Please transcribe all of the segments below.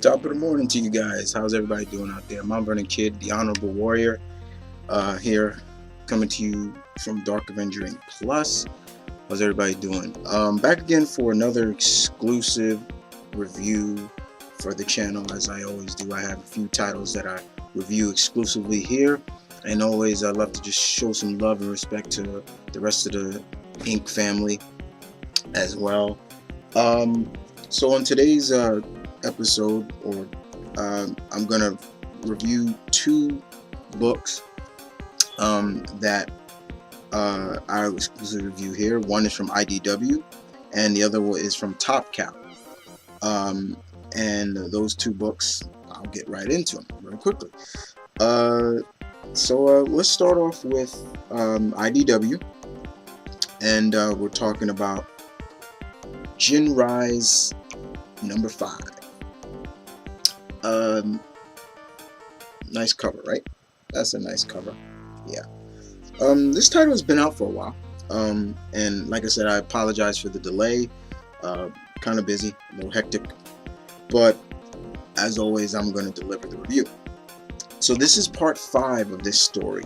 Top of the morning to you guys. How's everybody doing out there? Mount Vernon Kid, the Honorable Warrior, here coming to you from DarkAvengerINCPlus. How's everybody doing? Back again for another exclusive review for the channel. As I always do, I have a few titles that I review exclusively here, and always I love to just show some love and respect to the rest of the Ink family as well. So on today's episode, I'm gonna review two books that I exclusively review here. One is from IDW, and the other one is from Top Cow. And those two books, I'll get right into them very quickly. So let's start off with IDW, and we're talking about JinnRise number 5. Nice cover, right? That's a nice cover. Yeah. This title has been out for a while. And like I said, I apologize for the delay. Kind of busy, a little hectic. But as always, I'm going to deliver the review. So this is part 5 of this story,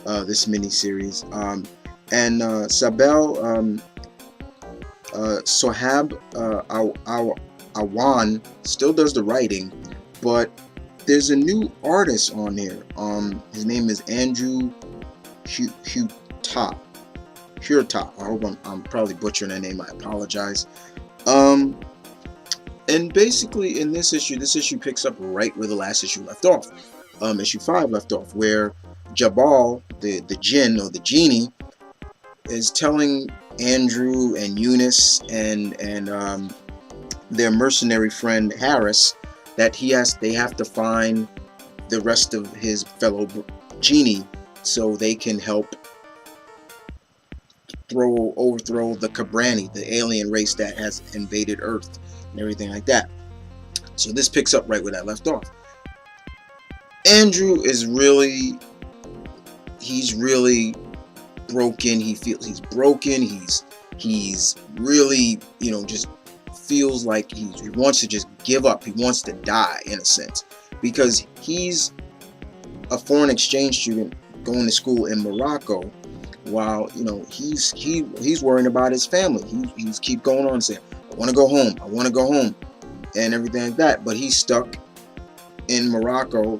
this mini-series. And Sabel Sohab Awan still does the writing, but there's a new artist on here. His name is Andrew Hurtah. I hope I'm probably butchering that name. I apologize. And basically in this issue picks up right where the last issue left off. Issue 5 left off, where Jabal, the jinn or the genie, is telling Andrew and Eunice and their mercenary friend Harris that they have to find the rest of his fellow genie so they can help overthrow the Cabrani, the alien race that has invaded Earth and everything like that. So this picks up right where that left off. Andrew is really broken. He feels he's broken. He's really, just feels like he wants to just give up. He wants to die in a sense, because he's a foreign exchange student going to school in Morocco, while he's worrying about his family. He's keep going on saying, I want to go home, and everything like that. But he's stuck in Morocco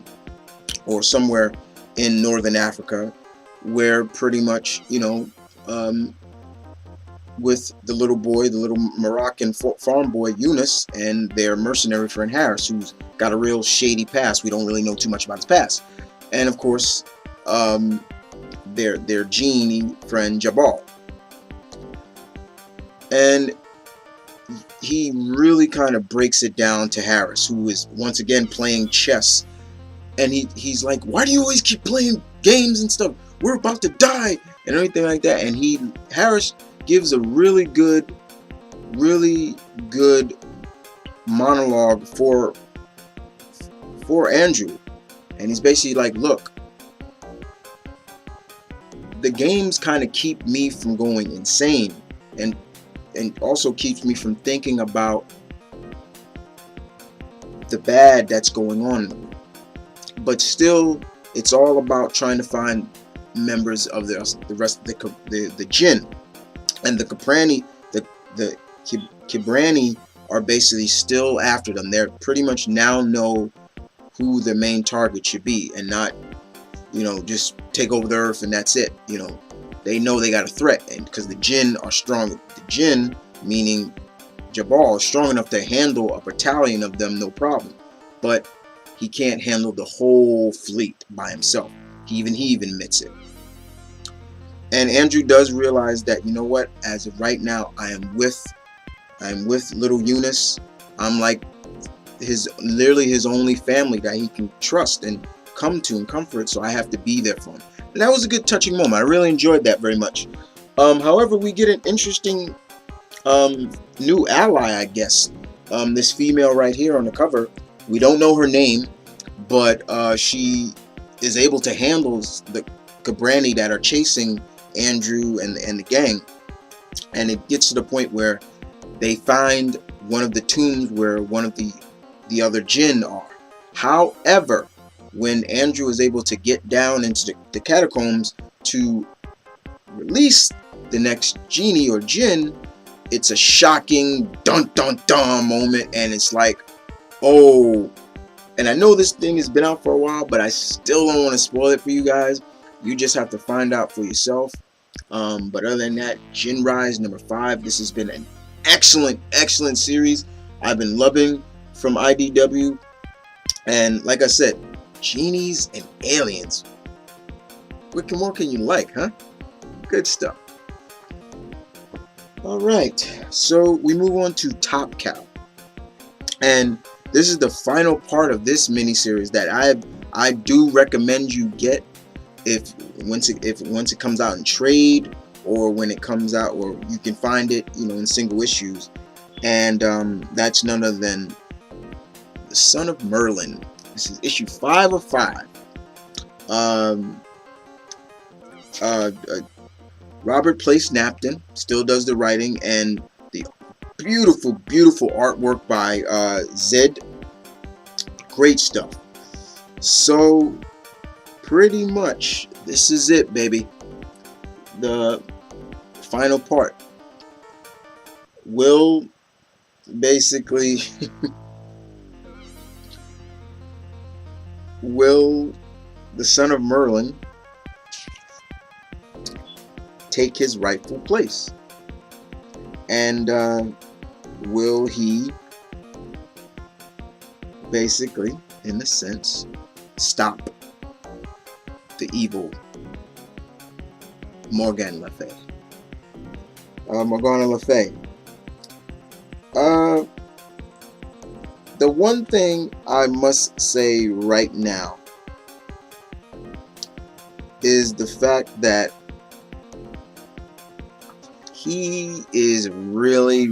or somewhere in northern Africa, where pretty much, with the little Moroccan farm boy Eunice and their mercenary friend Harris, who's got a real shady past. We don't really know too much about his past. And of course, their genie friend Jabal. And he really kind of breaks it down to Harris, who is once again playing chess. And he's like, why do you always keep playing games and stuff? We're about to die and everything like that. And Harris gives a really good monologue for Andrew. And he's basically like, look, the games kind of keep me from going insane, and also keeps me from thinking about the bad that's going on. But still, it's all about trying to find members of the rest of the jinn. And the Cabrani are basically still after them. They're pretty much now know who the main target should be, and not, just take over the earth and that's it. They know they got a threat, and because the jinn are strong. The jinn, meaning Jabal, is strong enough to handle a battalion of them, no problem. But he can't handle the whole fleet by himself. He even admits it. And Andrew does realize that, what, as of right now, I am with little Eunice. I'm like literally his only family that he can trust and come to and comfort, so I have to be there for him. And that was a good, touching moment. I really enjoyed that very much. However, we get an interesting new ally, I guess. This female right here on the cover. We don't know her name, but she is able to handle the Cabrani that are chasing Andrew and the gang. And it gets to the point where they find one of the tombs where one of the the other Jinn are. However, when Andrew is able to get down into the catacombs to release the next genie or Jinn, it's a shocking dun dun dun moment, and it's like, oh. And I know this thing has been out for a while, but I still don't want to spoil it for you guys. You just have to find out for yourself. But other than that, JinnRise number 5. This has been an excellent series. I've been loving from IDW. And like I said, genies and aliens. What more can you like, huh? Good stuff. Alright, so we move on to Top Cow. And this is the final part of this miniseries that I do recommend you get once it comes out in trade, or when it comes out, or you can find it, in single issues. And that's none other than the Son of Merlin. This is issue 5 of 5. Robert Place-Napton still does the writing, and the beautiful artwork by Zed. Great stuff. So pretty much this is it, baby. The final part. Will basically will the Son of Merlin take his rightful place? And will he basically, in a sense, stop the evil Morgana Le Fay? Morgana Le Fay. The one thing I must say right now is the fact that he is really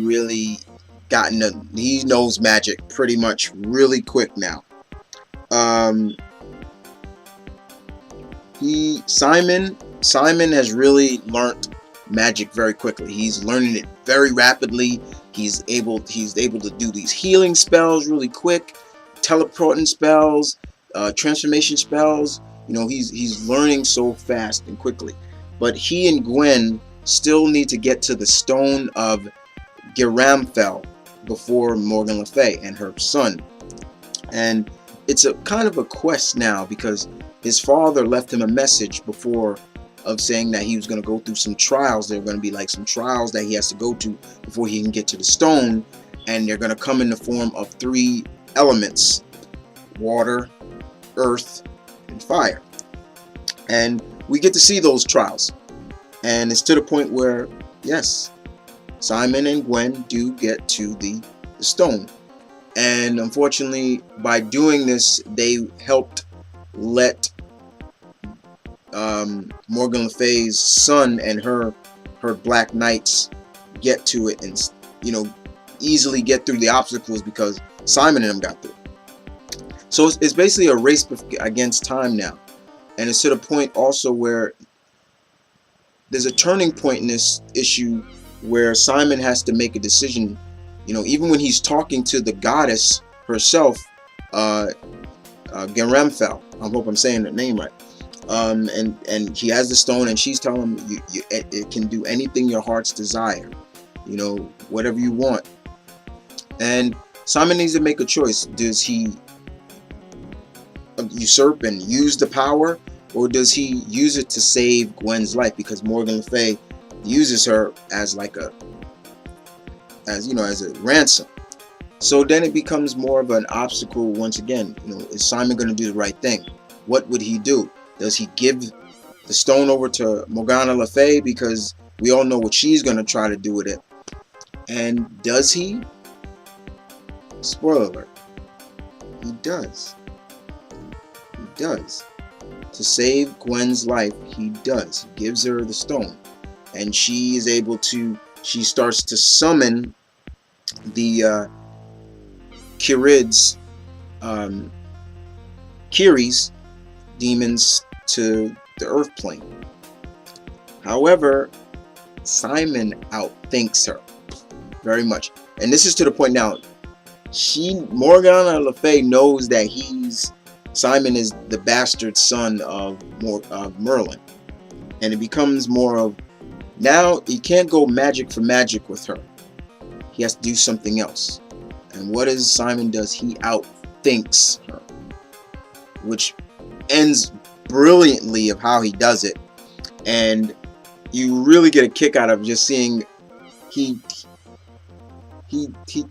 he knows magic pretty much really quick now. Simon has really learned magic very quickly. He's learning it very rapidly. He's able to do these healing spells really quick, teleporting spells, transformation spells. He's learning so fast and quickly. But he and Gwen still need to get to the stone of Giramfell before Morgan Le Fay and her son. And it's a kind of a quest now, because his father left him a message before of saying that he was going to go through some trials. There are going to be like some trials that he has to go to before he can get to the stone, and they're going to come in the form of 3 elements: water, earth, and fire. And we get to see those trials, and it's to the point where, yes, Simon and Gwen do get to the stone. And unfortunately, by doing this, they helped let Morgan Le Fay's son and her Black Knights get to it, and easily get through the obstacles, because Simon and them got through. So it's basically a race against time now, and it's to the point also where there's a turning point in this issue where Simon has to make a decision. Even when he's talking to the goddess herself, Giramfell, I hope I'm saying her name right. And he has the stone, and she's telling him it can do anything your heart's desire, whatever you want. And Simon needs to make a choice. Does he usurp and use the power, or does he use it to save Gwen's life? Because Morgan Le Fay uses her as as a ransom. So then it becomes more of an obstacle once again. Is Simon going to do the right thing? What would he do? Does he give the stone over to Morgana Le Fay, because we all know what she's going to try to do with it? And does he? Spoiler alert. He does. He does. To save Gwen's life, he does. He gives her the stone. And she is able to, she starts to summon the Kiri's demons to the earth plane. However, Simon outthinks her very much. And this is to the point now, Morgana Le Fay knows that Simon is the bastard son of Merlin, and it becomes more of, now he can't go magic for magic with her. He has to do something else. And what does Simon does? He outthinks her, which ends brilliantly of how he does it. And you really get a kick out of just seeing he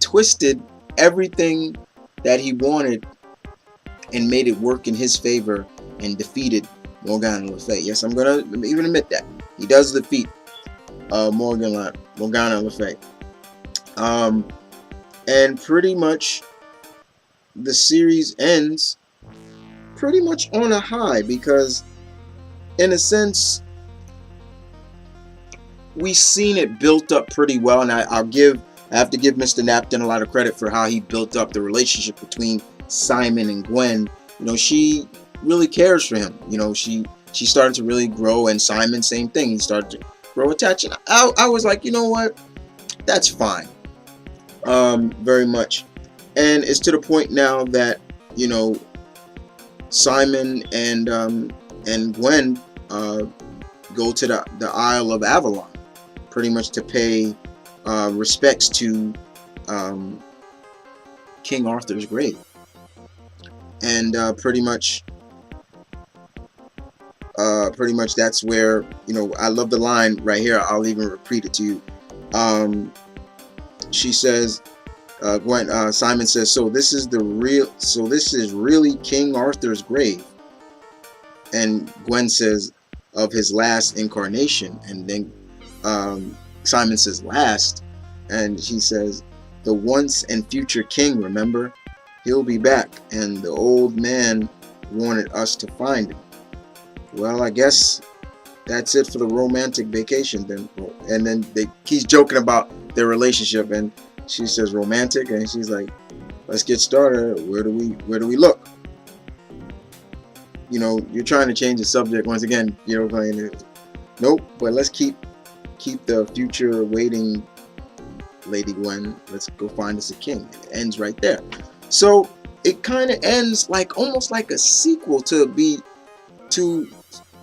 twisted everything that he wanted and made it work in his favor and defeated Morgana Le Fay. Yes, I'm gonna even admit that he does defeat Morgana Le Fay. And pretty much the series ends pretty much on a high, because in a sense we've seen it built up pretty well, and I have to give Mr. Napton a lot of credit for how he built up the relationship between Simon and Gwen. You know, she really cares for him. You know, she started to really grow, and Simon, same thing. He started to grow attached. And I was like, you know what? That's fine. Very much. And it's to the point now that, you know, Simon and Gwen go to the Isle of Avalon, pretty much to pay respects to King Arthur's grave. And pretty much that's where, you know, I love the line right here. I'll even repeat it to you. She says, Simon says, so this is really King Arthur's grave. And Gwen says, of his last incarnation. And then Simon says, last, and she says, the once and future king, remember? He'll be back, and the old man wanted us to find him. Well, I guess that's it for the romantic vacation then. And then he's joking about their relationship, and she says romantic, and she's like, let's get started. Where do we look? You know, you're trying to change the subject once again, you know, playing it. Nope, but let's keep the future waiting, Lady Gwen. Let's go find us a king. It ends right there. So it kind of ends like almost like a sequel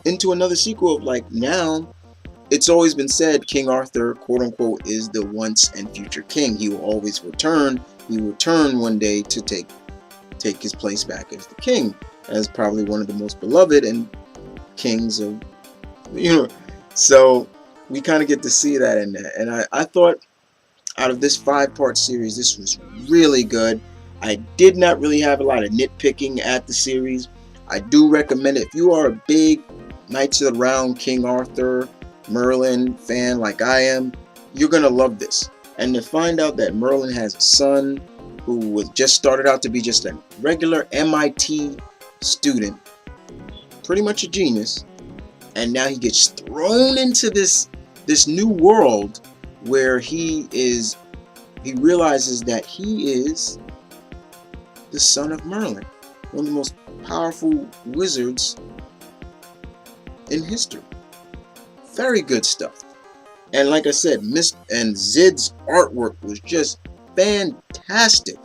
into another sequel of, like, now it's always been said King Arthur, quote unquote, is the once and future king. He will always return. He will return one day to take his place back as the king, as probably one of the most beloved and kings of, you know. So we kind of get to see that in there. And I thought out of this 5-part series, this was really good. I did not really have a lot of nitpicking at the series. I do recommend it. If you are a big Knights of the Round, King Arthur, Merlin fan like I am, you're going to love this. And to find out that Merlin has a son who was just started out to be just a regular MIT student, pretty much a genius, and now he gets thrown into this new world where he realizes that he is the son of Merlin, one of the most powerful wizards in history. Very good stuff. And like I said, and Zid's artwork was just fantastic.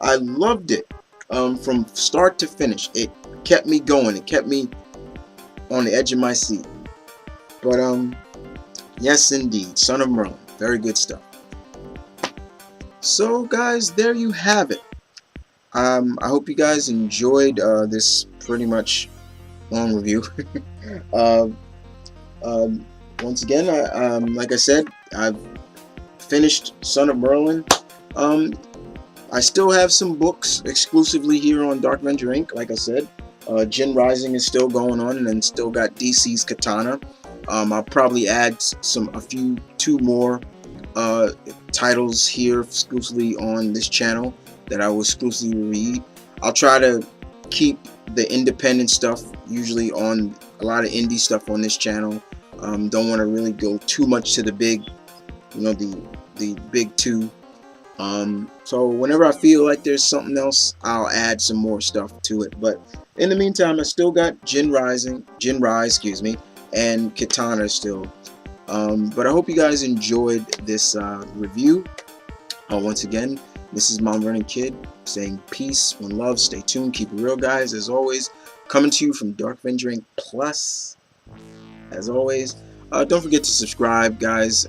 I loved it from start to finish. It kept me going. It kept me on the edge of my seat. But yes, indeed, Son of Merlin, very good stuff. So guys, there you have it. I hope you guys enjoyed this pretty much long review. Once again, like I said, I've finished Son of Merlin. I still have some books exclusively here on Dark Avenger Inc. Like I said, JinnRise is still going on, and then still got DC's Katana. I'll probably add two more titles here exclusively on this channel that I will exclusively read. I'll try to keep the independent stuff usually on a lot of indie stuff on this channel. Don't want to really go too much to the big, you know, the big two. So whenever I feel like there's something else, I'll add some more stuff to it. But in the meantime, I still got JinnRise, excuse me, and Katana still. But I hope you guys enjoyed this review. Once again, This is Mount Vernon Kid saying peace, one love, stay tuned, keep it real, guys. As always, coming to you from DarkAvengerINCPlus. As always, don't forget to subscribe, guys.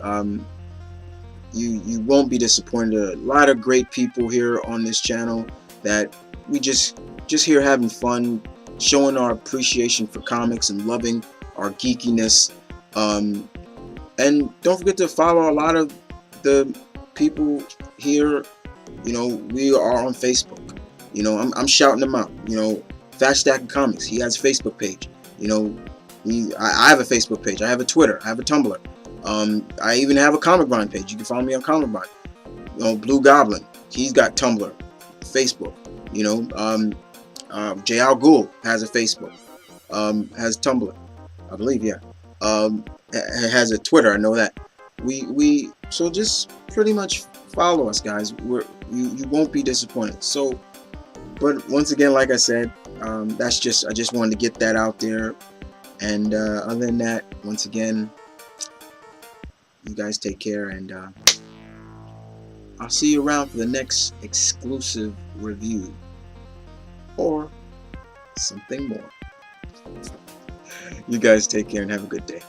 You won't be disappointed. A lot of great people here on this channel that we just here having fun, showing our appreciation for comics and loving our geekiness. And don't forget to follow a lot of the people here. You know, we are on Facebook. You know, I'm shouting them out. You know, Fat Stacking Comics, he has a Facebook page. You know, I have a Facebook page. I have a Twitter. I have a Tumblr. I even have a Comic Grind page. You can follow me on Comic Grind. You know, Blue Goblin, he's got Tumblr, Facebook. You know, J. Al Ghul has a Facebook, has Tumblr, I believe, yeah. Has a Twitter, I know that. So just pretty much follow us, guys. You won't be disappointed. So, but once again, like I said, I just wanted to get that out there. And other than that, once again, you guys take care, and I'll see you around for the next exclusive review or something more. You guys take care and have a good day.